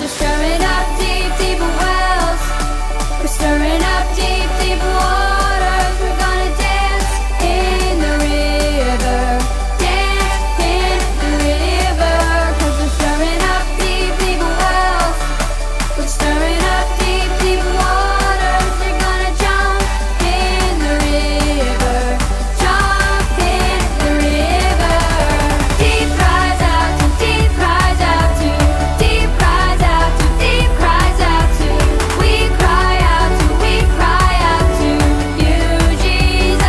we're stirring up deep, deep wells. We're stirring up deep, deep waters. We're gonna dance in the river. Dance in the river. 'Cause we're stirring up deep, deep wells. We're stirring up deep, deep waters. We're gonna jump in the river. Jump in the river. Deep cries out to deep cries out to deep cries out to deep cries out to. We cry out to you, Jesus.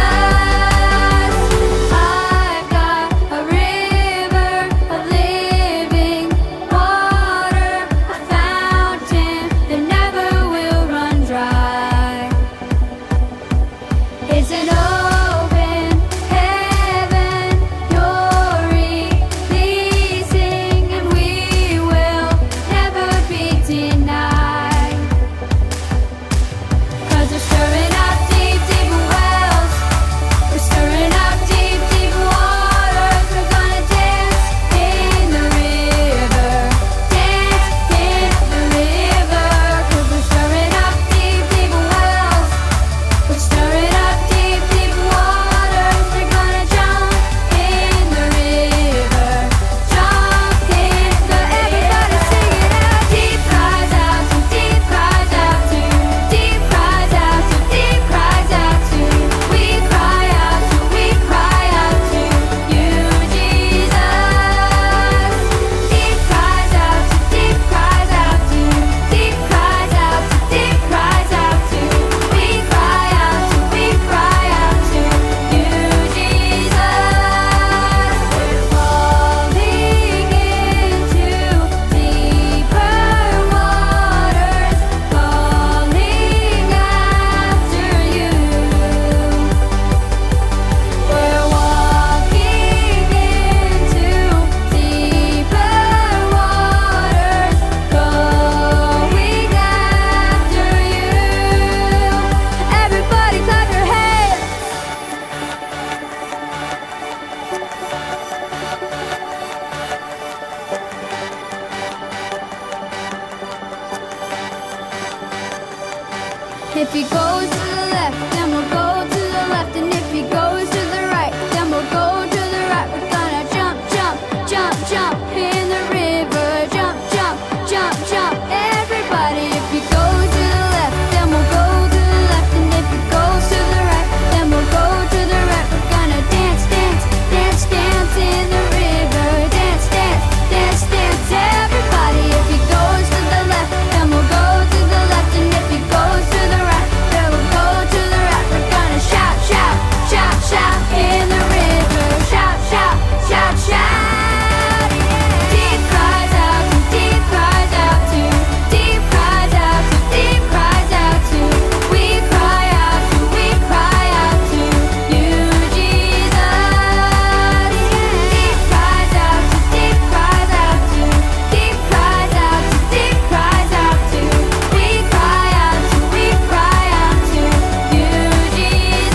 I've got a river of living water, a fountain that never will run dry. It's an open heaven you're releasing, and we will never be denied. 'Cause we're stirring up deep, deep wells. We're stirring up deep, deep waters. We're gonna dance in the river. Dance in the river. 'Cause we're stirring up deep, deep wells. We're stirring up deep, deep waters. We're gonna jump in the river. Jump in the everybody sing it out. Deep cries out to deep cries out to deep cries out to deep cries out to. We cry out to you, Jesus. Deep cries out to deep cries out to deep cries out to deep cries out to. We cry out to you, Jesus. We're falling into deeper waters, calling after you. We're walking into deeper waters, going after you. Everybody clap your hands. If he goes to the left, then we'll go to the left. And if he goes to the right, then we'll go to the right. We're gonna jump, jump, jump, jump in the river. Jump, jump, jump, jump. Everybody, if he goes to the left, then we'll go to the left. And if he goes to the right, then we'll go to the right. We're gonna dance, dance, dance, dance in the river. Dance, dance, dance, dance. Everybody, if he goes to the left, then we'll go to the left. And if he goes to the right, then we'll go to the right. We're gonna shout, shout, shout, shout in the river. Shout, shout, shout, shout. Deep cries out to deep cries out to deep cries out to deep cries out to. We cry out to you, Jesus. Deep cries out to deep cries out to deep cries out to deep cries out to. We cry out to you, Jesus.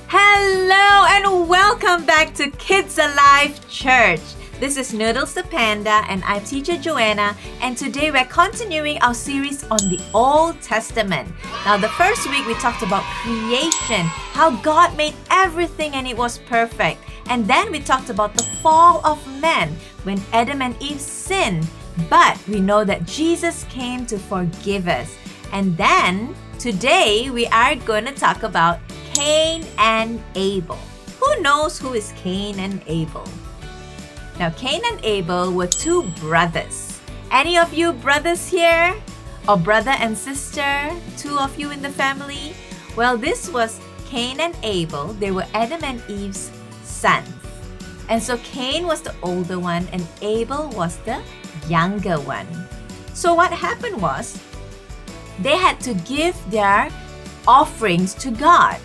Hello and welcome back to KidsAlive Church. This is Noodles the Panda and I'm teacher Joanna, and today we're continuing our series on the Old Testament. Now the first week we talked about creation, how God made everything and it was perfect. And then we talked about the fall of man when Adam and Eve sinned. But we know that Jesus came to forgive us. And then today we are going to talk about Cain and Abel. Who knows who is Cain and Abel? Now, Cain and Abel were two brothers. Any of you brothers here? Or brother and sister, two of you in the family? Well, this was Cain and Abel. They were Adam and Eve's sons. And so Cain was the older one and Abel was the younger one. So what happened was, they had to give their offerings to God.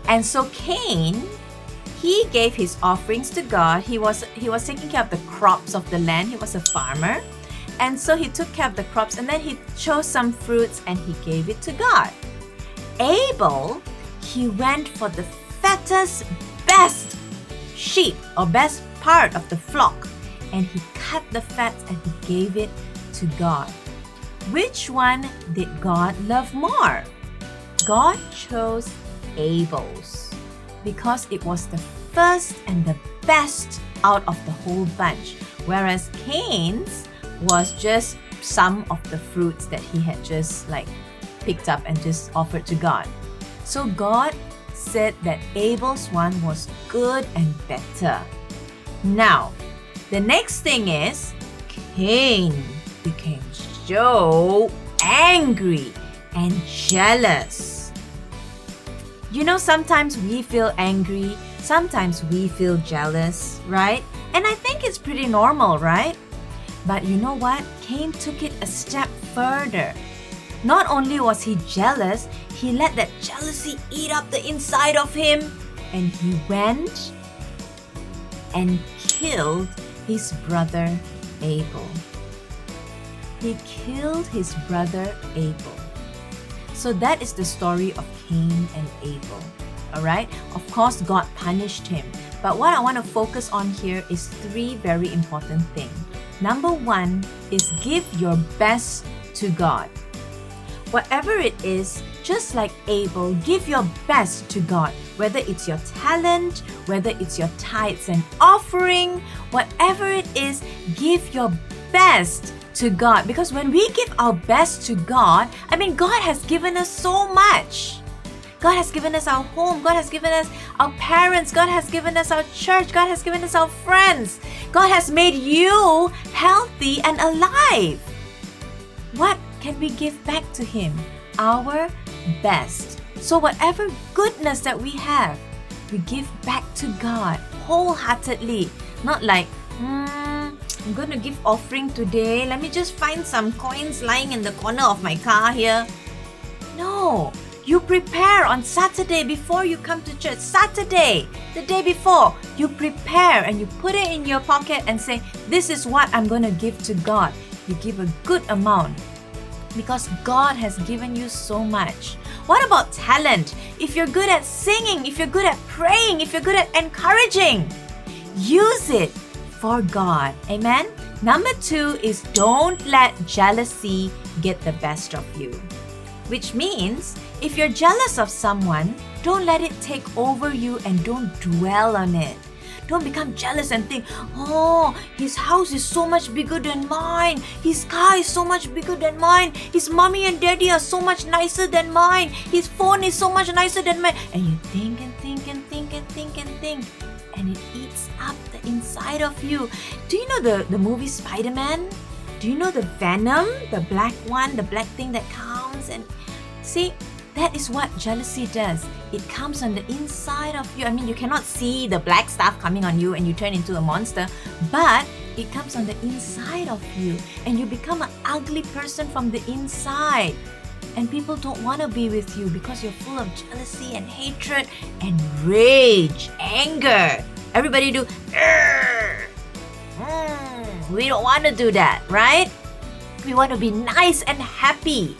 And so Cain, he gave his offerings to God. He was taking care of the crops of the land. He was a farmer. And so he took care of the crops and then he chose some fruits and he gave it to God. Abel, he went for the fattest, best sheep or best part of the flock and he cut the fat and he gave it to God. Which one did God love more? God chose Abel's because it was the first and the best out of the whole bunch, whereas Cain's was just some of the fruits that he had just picked up and just offered to God. So God said that Abel's one was good and better. Now, the next thing is Cain became so angry and jealous. You know, sometimes we feel angry, sometimes we feel jealous, right? And I think it's pretty normal, right? But you know what? Cain took it a step further. Not only was he jealous, he let that jealousy eat up the inside of him, and he went and killed his brother Abel. He killed his brother Abel. So that is the story of Cain and Abel. Alright? Of course, God punished him. But what I want to focus on here is three very important things. Number one is give your best to God. Whatever it is, just like Abel, give your best to God. Whether it's your talent, whether it's your tithes and offering, whatever it is, give your best to God. Because when we give our best to God, God has given us so much. God has given us our home. God has given us our parents. God has given us our church. God has given us our friends. God has made you healthy and alive. What can we give back to Him? Our best. So whatever goodness that we have, we give back to God wholeheartedly. Not like, I'm going to give offering today. Let me just find some coins lying in the corner of my car here. No. You prepare on Saturday before you come to church. Saturday, the day before, you prepare and you put it in your pocket and say, this is what I'm going to give to God. You give a good amount because God has given you so much. What about talent? If you're good at singing, if you're good at praying, if you're good at encouraging, use it for God. Amen? Number two is don't let jealousy get the best of you. Which means, if you're jealous of someone, don't let it take over you and don't dwell on it. Don't become jealous and think, oh, his house is so much bigger than mine. His car is so much bigger than mine. His mommy and daddy are so much nicer than mine. His phone is so much nicer than mine. And you think and think and think and think and think. And it eats up the inside of you. Do you know the movie Spider-Man? Do you know the Venom? The black one, the black thing that comes and... See, that is what jealousy does. It comes on the inside of you. You cannot see the black stuff coming on you and you turn into a monster, but it comes on the inside of you and you become an ugly person from the inside. And people don't want to be with you because you're full of jealousy and hatred and rage, anger. Everybody do, we don't want to do that, right? We want to be nice and happy.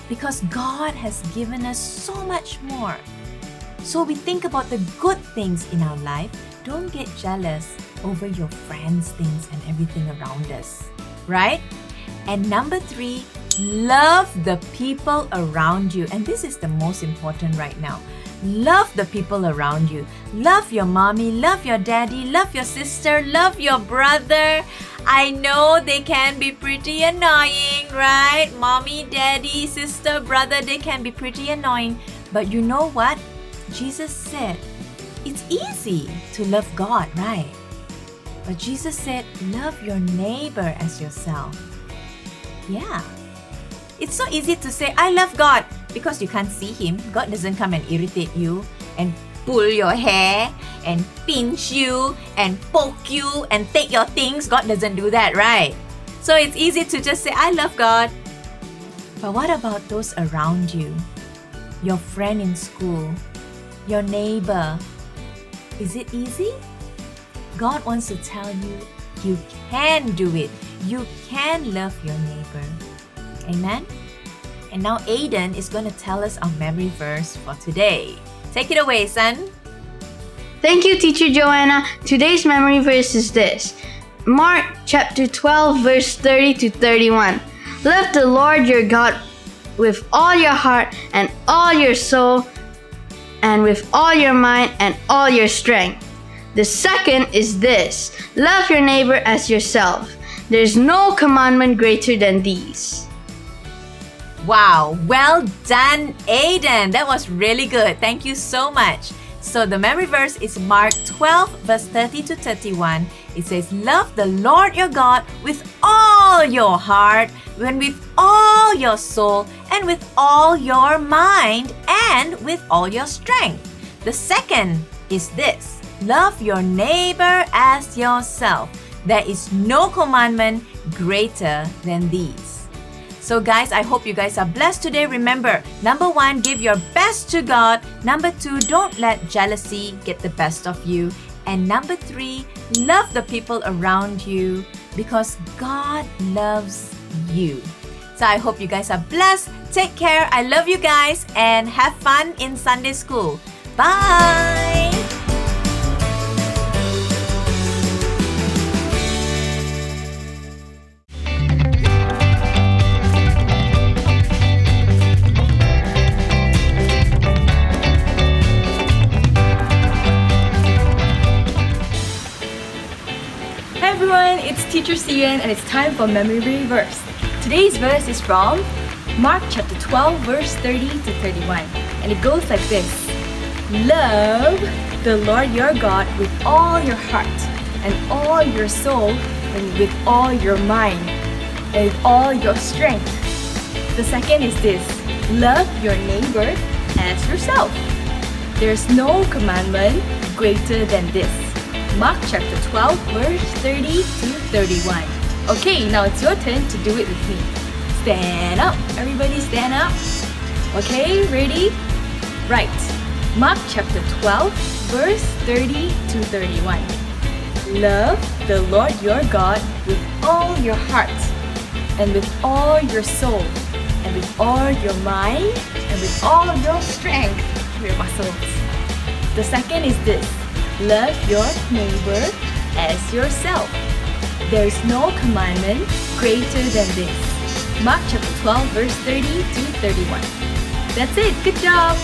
Because God has given us so much more. So we think about the good things in our life. Don't get jealous over your friends' things and everything around us. Right? And number three, love the people around you. And this is the most important right now. Love the people around you. Love your mommy, love your daddy, love your sister, love your brother. I know they can be pretty annoying, right? Mommy, daddy, sister, brother, they can be pretty annoying. But you know what? Jesus said, it's easy to love God, right? But Jesus said, love your neighbor as yourself. Yeah. It's so easy to say, I love God, because you can't see Him. God doesn't come and irritate you and pull your hair and pinch you and poke you and take your things. God doesn't do that, right? So it's easy to just say, I love God. But what about those around you? Your friend in school, your neighbor. Is it easy? God wants to tell you, you can do it. You can love your neighbor. Amen? And now Aiden is going to tell us our memory verse for today. Take it away, son. Thank you, Teacher Joanna. Today's memory verse is this. Mark chapter 12, verse 30 to 31. Love the Lord your God with all your heart and all your soul and with all your mind and all your strength. The second is this. Love your neighbor as yourself. There's no commandment greater than these. Wow, well done, Aiden. That was really good. Thank you so much. So the memory verse is Mark 12, verse 30 to 31. It says, love the Lord your God with all your heart, and with all your soul, and with all your mind, and with all your strength. The second is this. Love your neighbor as yourself. There is no commandment greater than these. So guys, I hope you guys are blessed today. Remember, number 1, give your best to God. Number 2, don't let jealousy get the best of you. And number 3, love the people around you because God loves you. So I hope you guys are blessed. Take care. I love you guys and have fun in Sunday school. Bye! Hi everyone, it's Teacher Sian and it's time for Memory Verse. Today's verse is from Mark chapter 12 verse 30 to 31 and it goes like this. Love the Lord your God with all your heart and all your soul and with all your mind and with all your strength. The second is this. Love your neighbor as yourself. There's no commandment greater than this. Mark chapter 12 verse 30 to 31. Okay, now it's your turn to do it with me. Stand up. Everybody stand up. Okay, ready? Right. Mark chapter 12 verse 30 to 31. Love the Lord your God with all your heart and with all your soul and with all your mind and with all your strength, your muscles. The second is this. Love your neighbor as yourself. There is no commandment greater than this. Mark chapter 12 verse 30 to 31. That's it. Good job.